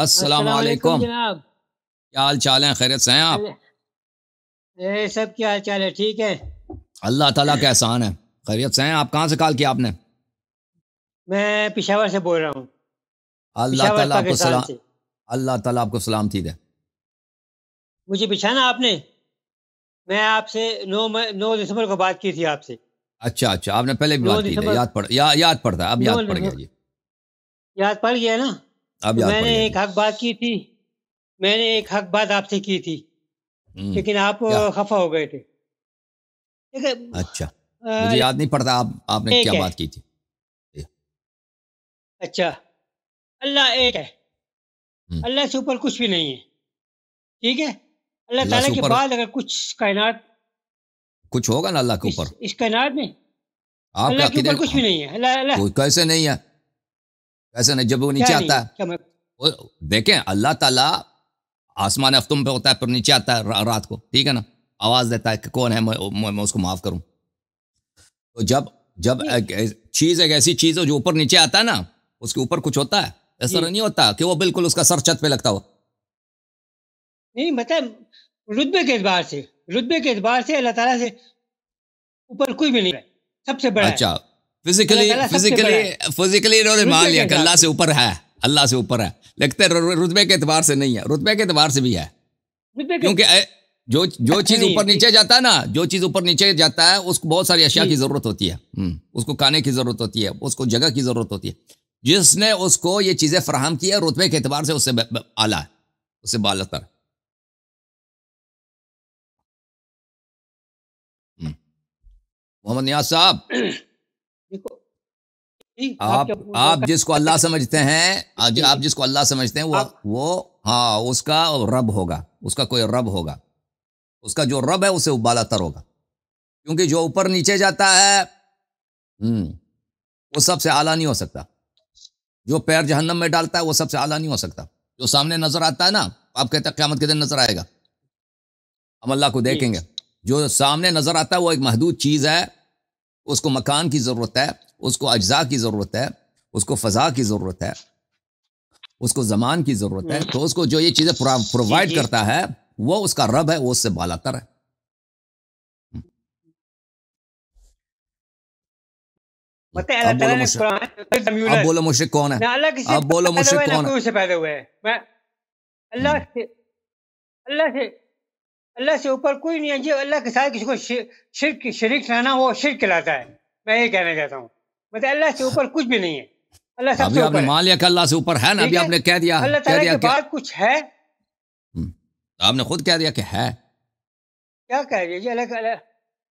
السلام السلام علیکم علیکم، جناب۔ کیا حال چال ہیں؟ خیریت سے ہیں آپ؟ سب کیا حال چال ہے؟ ٹھیک ہے۔ اللہ تعالیٰ کا احسان ہے، خیریت سے ہیں آپ؟ کہاں سے کال کیا آپ نے؟ میں پشاور سے بول رہا ہوں، اللہ پشاور تعالیٰ آپ کو پاکستان سلام، سے۔ اللہ تعالیٰ آپ کو سلامتی دے۔ مجھے پچھانا آپ نے، میں آپ سے 9 دسمبر کو بات کی تھی آپ سے۔ اچھا آپ نے پہلے بھی نو بات کی تھی، دسمبر یاد پڑتا ہے، اب نو یاد پڑ گیا دسمبر جی، یاد پڑ گیا نا؟ اب تو یاد میں پڑ نے گیا ایک جی۔ حق بات کی تھی، میں نے ایک حق بات آپ سے کی تھی، لیکن آپ کیا؟ خفا ہو گئے تھے۔ ٹھیک ہے۔ اچھا، مجھے یاد نہیں پڑتا آپ نے ایک کیا ہے، بات کی تھی۔ اچھا، اللہ ایک ہے، ہم، اللہ سے اوپر کچھ بھی نہیں ہے، ٹھیک ہے۔ اللہ اللہ سے تعالیٰ کے اوپر بعد اگر کچھ کائنات، کچھ ہوگا نا اللہ کے اوپر؟ اس کائنات میں آپ کے اللہ کے عقیدے اوپر کچھ بھی نہیں ہے۔ اللہ کوئی کیسے نہیں ہے؟ کیسے نہیں؟ جب وہ نیچے کیا آتا نہیں ہے، کیا دیکھیں اللہ تعالیٰ آسمان ہفتم پہ ہوتا ہے، پھر نیچے آتا ہے رات کو، ٹھیک ہے نا، آواز دیتا ہے کہ کون ہے، میں اس کو معاف کروں۔ تو جب نہیں ایک ایسی چیز ہو جو اوپر نیچے آتا ہے نا، اس کے اوپر کچھ ہوتا ہے، اس جی طرح نہیں ہوتا کہ وہ بالکل اس کا سر چھت پہ لگتا ہو۔ نہیں، مطلب رتبے کے اعتبار سے اللہ تعالیٰ سے اوپر کوئی بھی نہیں ہے، سب سے بڑا ہے۔ اچھا، اللہ تعالیٰ سب سے بڑا ہے فزیکلی انہوں نے مان رتبے کے لیا کہ حساب اللہ سے سے، اوپر ہے، اللہ سے اوپر ہے، لیکن رتبے کے اعتبار سے نہیں ہے، رتبے کے اعتبار سے بھی ہے، رتبے کے کیونکہ جو چیز نہیں اوپر ہے۔ نیچے جاتا ہے نا، جو چیز اوپر نیچے جاتا ہے اس کو بہت ساری اشیاء جی کی ضرورت ہوتی ہے، اس کو کھانے کی ضرورت ہوتی ہے، اس کو جگہ کی ضرورت ہوتی ہے۔ جس نے اس کو یہ چیزیں فراہم کی ہے، رتبے کے اعتبار سے اس سے اعلیٰ ہے، اس سے بالاتر۔ محمد نیاز صاحب، دیکھو جی، آپ کیا آپ جس کو اللہ سمجھتے ہیں، جی آپ جس کو اللہ سمجھتے ہیں آپ وہ ہاں، اس کا رب ہوگا، اس کا کوئی رب ہوگا، اس کا جو رب ہے اسے وہ بالاتر ہوگا، کیونکہ جو اوپر نیچے جاتا ہے وہ سب سے اعلیٰ نہیں ہو سکتا، جو پیر جہنم میں ڈالتا ہے وہ سب سے اعلیٰ نہیں ہو سکتا، جو سامنے نظر آتا ہے نا، آپ کہتے ہیں قیامت کے دن نظر آئے گا، ہم اللہ کو جی دیکھیں گے، جو سامنے نظر آتا ہے وہ ایک محدود چیز ہے، اس کو مکان کی ضرورت ہے، اس کو اجزاء کی ضرورت ہے، اس کو فضا کی ضرورت ہے، اس کو زمان کی ضرورت ہے، تو اس کو جو یہ چیزیں جی پرووائڈ جی کرتا ہے وہ اس کا رب ہے، وہ اس سے بالاتر ہے۔ مطلب اللہ اب بولو تعالیٰ نے مشرک، اب قرآن بولو مشرک کون ہے؟ نہ اللہ کسی اب بولو پیدا مشرک ہوا ہے، نہ کون ہے؟ کوئی سے پیدا ہوا ہے۔ میں اللہ سے اللہ سے اوپر کوئی نہیں ہے جی۔ اللہ کے ساتھ کسی کو شریک ٹھہرانا وہ شرک کہلاتا ہے، میں یہ کہنا چاہتا ہوں۔ مطلب اللہ سے اوپر کچھ بھی نہیں ہے، اللہ سب سے ابھی آپ نے اوپر ہے، مان لیا کہ اللہ سے اوپر ہے نا، ٹھیک ابھی ہے۔ آپ نے کہہ دیا اللہ کہہ تعالیٰ دیا کے کہ بعد کچھ ہے؟ آپ نے خود کہہ دیا کہ ہے، کیا کہہ رہی ہے جی؟ اللہ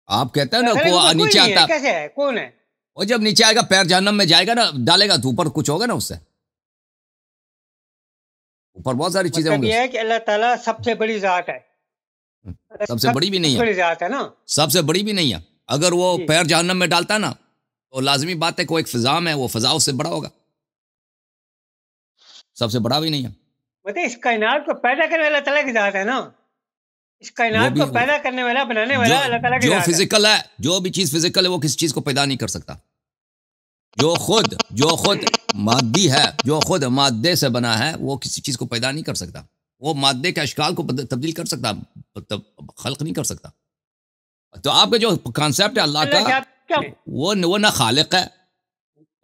آپ کہتے ہیں نا تعالیٰ کے کو اوپر کوئی نیچے نہیں ہے، آتا، کیسے ہے؟ کون ہے؟ وہ جب نیچے آئے گا پیر جہنم میں جائے گا نا، ڈالے گا تو اوپر کچھ ہوگا نا، اس سے اوپر بہت ساری چیزیں ہوں مطلب گی، یہ ہے کہ اللہ تعالیٰ سب سے بڑی ذات ہے، سب سے بڑی بھی نہیں سے ہے، بڑی ذات ہے نا سب سے بڑی بھی نہیں ہے، اگر وہ جی۔ پیر جہنم میں ڈالتا نا تو لازمی بات ہے کہ وہ ایک فضا میں، وہ فضا اس سے بڑا ہوگا، سب سے بڑا بھی نہیں ہے، مطلب اس کائنات کو پیدا کرنے والا اللہ تعالیٰ کی ذات ہے نا، اس وہ کائنات بھی کو پیدا کرنے والا، بنانے جو والا اللہ تعالیٰ کی جو ذات ہے۔ فزیکل ہے، جو بھی چیز فزیکل ہے وہ کسی چیز کو پیدا نہیں کر سکتا، جو خود مادی ہے، جو خود مادے سے بنا ہے، وہ کسی چیز کو پیدا نہیں کر سکتا، وہ مادے کے اشکال کو تبدیل کر سکتا، خلق نہیں کر سکتا۔ تو آپ کا جو کانسیپٹ ہے اللہ کا، اللہ سے آپ کیا وہ نہ خالق ہے،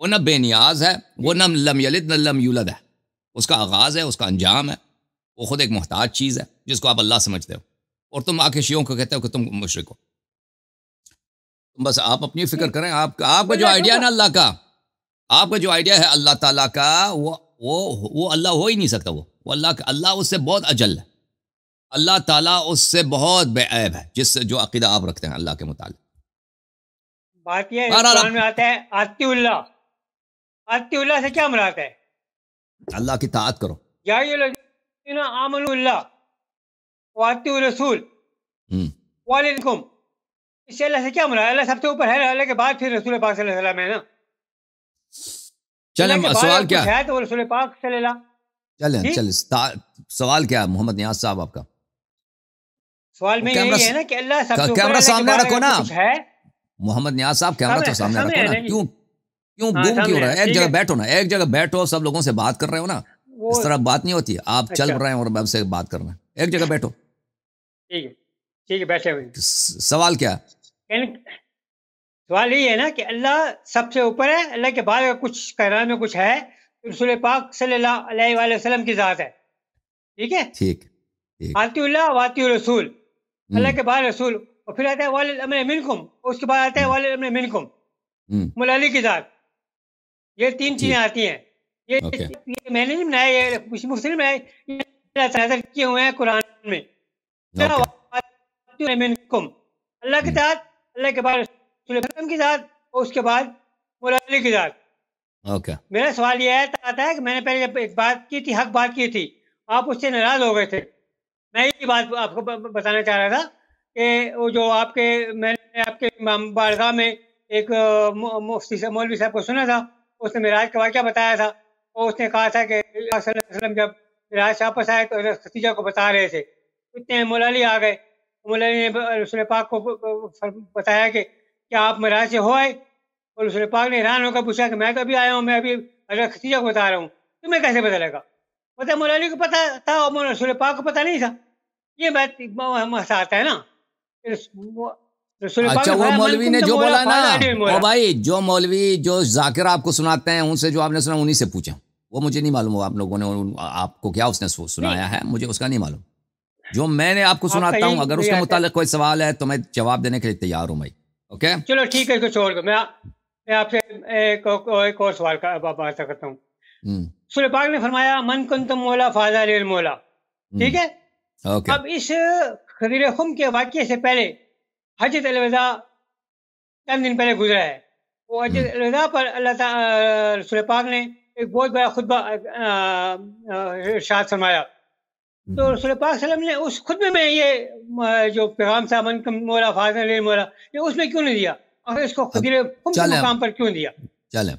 وہ نہ بے نیاز ہے، وہ نہ لم یلد نہ لم یولد ہے، اس کا آغاز ہے، اس کا انجام ہے، وہ خود ایک محتاج چیز ہے جس کو آپ اللہ سمجھتے ہو، اور تم آ کے شیعوں کو کہتے ہو کہ تم مشرک ہو۔ بس آپ اپنی فکر کریں، آپ کا جو آئیڈیا ہے نا اللہ کا، آپ کا جو آئیڈیا ہے اللہ تعالیٰ کا، وہ اللہ ہو ہی نہیں سکتا، وہ اللہ اس سے بہت اجل ہے، اللہ تعالیٰ اس سے بہت بے عیب ہے، جس سے جو عقیدہ آپ رکھتے ہیں اللہ کے متعلق۔ بات یہ ہے، بہرحال قرآن میں آتا ہے آتی اللہ، آتی اللہ سے کیا مراد ہے؟ اللہ کی طاعت کرو۔ یا الذین آمنوا اللہ وآتوا الرسول وعلیکم، اس سے اللہ سے کیا مراد ہے؟ اللہ سب سے اوپر ہے، اللہ کے بعد پھر رسول پاک صلی اللہ علیہ وسلم ہے نا، چلیں اللہ کے بعد سوال کچھ کیا ہے تو وہ رسول پاک صلی اللہ۔ جی؟ چلیں سوال کیا ہے محمد نیاز صاحب آپ کا؟ سوال میں یہی ہے نا کہ اللہ سب سے اوپر ہے، کیمرہ اللہ کے سامنے بعد رکھو اگر نا کچھ ہے۔ محمد نیاز صاحب، کیمرہ تو سامنے رکھو ہے نا، نا جی۔ کیوں ہاں گم کیوں سامنے رہا ہے، ہے؟ ایک ٹھیک جگہ ہے۔ بیٹھو نا، ایک جگہ بیٹھو، سب لوگوں سے بات کر رہے ہو نا، وہ اس طرح بات نہیں ہوتی. آپ چل اچھا رہے ہیں اور میں سے بات کر رہے ہیں. ایک جگہ بیٹھو. ٹھیک ہے بیٹھے ہوئے. سوال کیا؟ سوال یہی ہے نا کہ اللہ سب سے اوپر ہے, اللہ کے بعد اگر کچھ کائنات میں کچھ ہے تو رسول پاک صلی اللہ علیہ وآلہ وسلم کی ذات ہے. ٹھیک ہے, ٹھیک. آتی اللہ واتی رسول, اللہ کے بعد رسول, اور پھر آتا ہے والی الامر منکم, اور اس کے بعد آتا ہے والی الامر منکم, مولا علی کی ذات. یہ تین چیزیں آتی ہیں. یہ میں نے نہیں بنایا, یہ مفسرین نے بنایا, یہ اللہ تعالیٰ کیے ہوئے ہیں قرآن میں. منکم اللہ کی ذات, اللہ کے بعد رسول اکرم کی ذات, اور اس کے بعد مولا علی کی ذات. میرا سوال یہ آتا ہے کہ میں نے پہلے جب ایک بات کی تھی, حق بات کی تھی, آپ اس سے ناراض ہو گئے تھے. میں یہ بات آپ کو بتانا چاہ رہا تھا کہ وہ جو میں نے آپ کے بارگاہ میں ایک مولوی صاحب کو سنا تھا, اس نے معراج کا واقعہ بتایا تھا, اور اس نے کہا تھا کہ صلی اللہ علیہ وسلم جب معراج سے واپس آئے تو حضرت خدیجہ کو بتا رہے تھے. اتنے مولا علی آ گئے. مولا علی نے رسول پاک کو بتایا کہ کیا آپ معراج سے ہو آئے, اور رسول پاک نے حیران ہو کر پوچھا کہ میں تو ابھی آیا ہوں, میں ابھی حضرت خدیجہ کو بتا رہا ہوں, تمہیں کیسے پتہ لگا؟ پتہ مولا علی کو پتہ تھا اور رسول پاک کو پتہ نہیں تھا. یہ بات مسئلہ آتا ہے نا. اچھا, وہ مولوی نے جو بولا نا, بھائی جو مولوی جو ذاکر آپ کو سناتے ہیں ان سے جو آپ نے سنا انہی سے پوچھیں. وہ مجھے نہیں معلوم آپ لوگوں نے آپ کو کیا اس نے سنایا ہے, مجھے اس کا نہیں معلوم. جو میں نے آپ کو سناتا ہوں, اگر اس کے متعلق کوئی سوال ہے تو میں جواب دینے کے لیے تیار ہوں بھائی. اوکے چلو ٹھیک ہے, اس کو چھوڑ دو. میں آپ سے ایک اور سوال بات کرتا ہوں. رسول پاک نے فرمایا من کنتم مولا فہذا علی المولا. ٹھیک ہے, اب اس غدیر خم کے واقعے سے پہلے حجۃ الوداع چند دن پہلے گزرا ہے. وہ حجۃ الوداع پر اللہ تعالی رسول پاک نے ایک بہت بڑا خطبہ ارشاد فرمایا. تو رسول پاک صلی اللہ علیہ وسلم نے اس خطبے میں یہ جو پیغام تھا من کنتم مولا فہذا علی المولا, یہ اس میں کیوں نہیں دیا, اور اس کو غدیر خم کے مقام پر کیوں دیا؟ چلیں,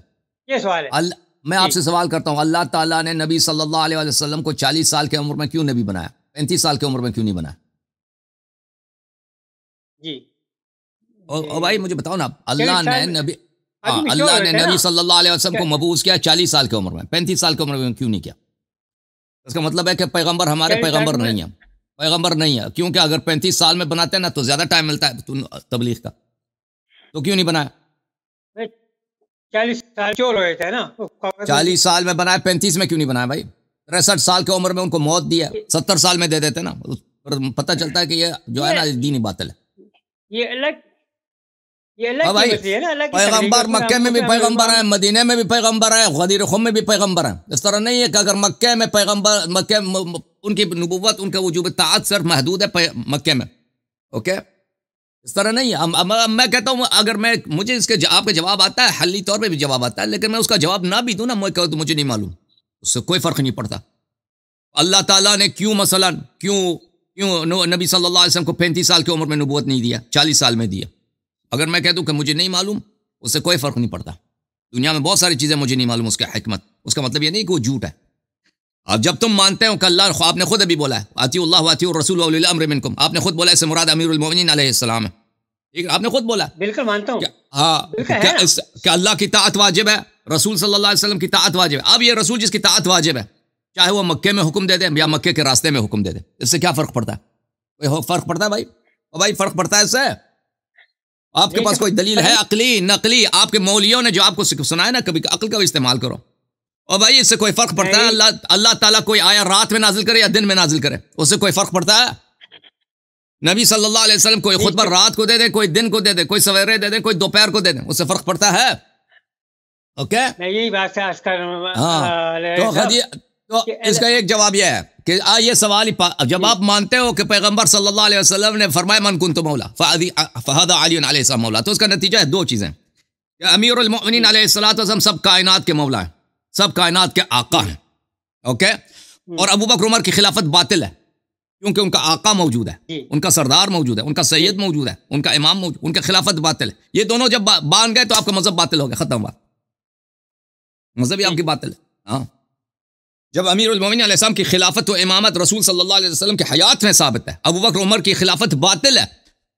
یہ سوال ہے. میں آپ سے سوال کرتا ہوں, اللہ تعالیٰ نے نبی صلی اللہ علیہ وسلم کو 40 سال کی عمر میں کیوں نبی بنایا, 35 سال کی عمر میں کیوں نہیں بنایا؟ جی اور بھائی مجھے بتاؤ نا, اللہ نے نبی صلی اللہ علیہ وسلم کو مبعوث کیا 40 سال کی عمر میں, 35 سال کی عمر میں کیوں نہیں کیا؟ اس کا مطلب ہے کہ پیغمبر ہمارے پیغمبر نہیں ہیں, پیغمبر نہیں ہے, کیونکہ اگر 35 سال میں بناتے ہیں نا تو زیادہ ٹائم ملتا ہے تبلیغ کا, تو کیوں نہیں بنایا؟ 40 سال میں بنایا, 35 میں کیوں نہیں بنایا بھائی؟ 63 سال کی عمر میں ان کو موت دیا, 70 سال میں دے دیتے نا, پتہ چلتا ہے کہ یہ جو ہے نا دینی باطل ہے. پیغمبر مکے میں بھی پیغمبر ہیں, مدینے میں بھی پیغمبر ہیں, غدیر خم میں بھی پیغمبر ہیں. اس طرح نہیں ہے کہ اگر مکے میں پیغمبر, مکے ان کی نبوت, ان کا وجوب طاعت صرف محدود ہے مکے میں. اوکے, اس طرح نہیں ہے. میں کہتا ہوں اگر مجھے اس کے آپ کا جواب آتا ہے, حلی طور پہ بھی جواب آتا ہے, لیکن میں اس کا جواب نہ بھی دوں نا, میں کہوں تو مجھے نہیں معلوم, اس سے کوئی فرق نہیں پڑتا. اللہ تعالیٰ نے کیوں مثلا کیوں نبی صلی اللہ علیہ وسلم کو 35 سال کی عمر میں نبوت نہیں دیا, 40 سال میں دیا؟ اگر میں کہہ دوں کہ مجھے نہیں معلوم, اس سے کوئی فرق نہیں پڑتا. دنیا میں بہت ساری چیزیں مجھے نہیں معلوم اس کا حکمت, اس کا مطلب یہ نہیں کہ وہ جھوٹ ہے. اب جب تم مانتے ہو کہ اللہ, آپ نے خود ابھی بولا ہے اطیعوا اللہ واطیعوا الرسول واولی الامر منکم, آپ نے خود بولا, اس سے مراد امیر المومنین علیہ السلام ہے. ٹھیک ہے, آپ نے خود بولا. بالکل مانتا ہوں. ہاں, کہ اللہ کی طاعت واجب ہے, رسول صلی اللہ علیہ وسلم کی طاعت واجب ہے. اب یہ رسول جس کی طاعت واجب ہے, چاہے وہ مکے میں حکم دے دے یا مکے کے راستے میں حکم دے دے, اس سے کیا فرق پڑتا ہے؟ کوئی فرق پڑتا ہے بھائی؟ اور بھائی فرق پڑتا ہے اس سے. آپ کے پاس کوئی دلیل ہے عقلی نقلی؟ آپ کے مولویوں نے جو آپ کو سنایا نا, کبھی عقل کا بھی استعمال کرو. اور بھائی اس سے کوئی فرق پڑتا ہے؟ اللہ تعالیٰ کوئی آیا رات میں نازل کرے یا دن میں نازل کرے, اس سے کوئی فرق پڑتا ہے؟ نبی صلی اللہ علیہ وسلم کوئی خطبہ رات کو دے دے, کوئی دن کو دے دے, کوئی سویرے دے دے, کوئی دوپہر کو دے دے, اس سے فرق پڑتا ہے؟ اوکے, یہی بات ہے. تو اس کا ایک جواب یہ ہے کہ یہ سوال جب آپ مانتے ہو کہ پیغمبر صلی اللہ علیہ وسلم نے فرمایا من کنت مولا فہذا علی علیہ السلام مولا, تو اس کا نتیجہ ہے دو چیزیں, کہ امیر المؤمنین علیہ الصلوۃ والسلام سب کائنات کے مولا ہیں, سب کائنات کے آقا ہیں. اوکے, اور ابو بکر عمر کی خلافت باطل ہے, کیونکہ ان کا آقا موجود ہے, ان کا سردار موجود ہے, ان کا سید موجود ہے, ان کا امام موجود, ان کا خلافت باطل ہے. یہ دونوں جب باندھ گئے تو آپ کا مذہب باطل ہو گیا, ختم بات, مذہب ہی آپ کی باطل ہے. ہاں, جب امیر المومنین علیہ السلام کی خلافت و امامت رسول صلی اللہ علیہ وسلم کی حیات میں ثابت ہے, ابو بکر عمر کی خلافت باطل ہے,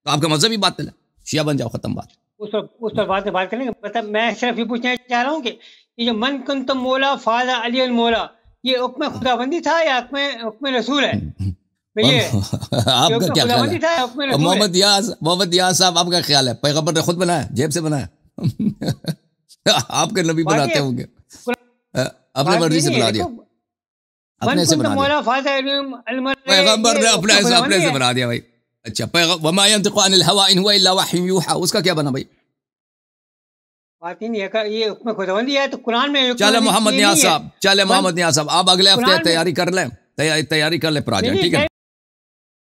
تو آپ کا مذہب ہی باطل ہے, شیعہ بن جاؤ, ختم بات. اس پر بات کریں گے. مطلب میں صرف یہ پوچھنا چاہ رہا ہوں کہ یہ جو من کنتم مولا فہذا علی المولا, یہ حکم خداوندی تھا یا حکم رسول ہے؟ آپ کا کیا خیال ہے محمد نیاز صاحب، آپ کا خیال ہے پیغمبر نے خود بنایا، جیب سے بنایا؟ آپ کے نبی بناتے ہوں گے، اپنے مرضی سے بنا دیا، اپنے سے بنا دیا، پیغمبر نے اپنے سے بنا دیا بھائی. اچھا وما ينطق عن الهوى ان هو الا وحي يوحى، اس کا کیا بنا بھائی؟ بات ہی نہیں، یہ حکم خداوندی ہے تو قرآن میں. چلے محمد نیاز صاحب، آپ اگلے ہفتے تیاری کر لیں، تیاری کر لیں پروجیکٹ، ٹھیک ہے.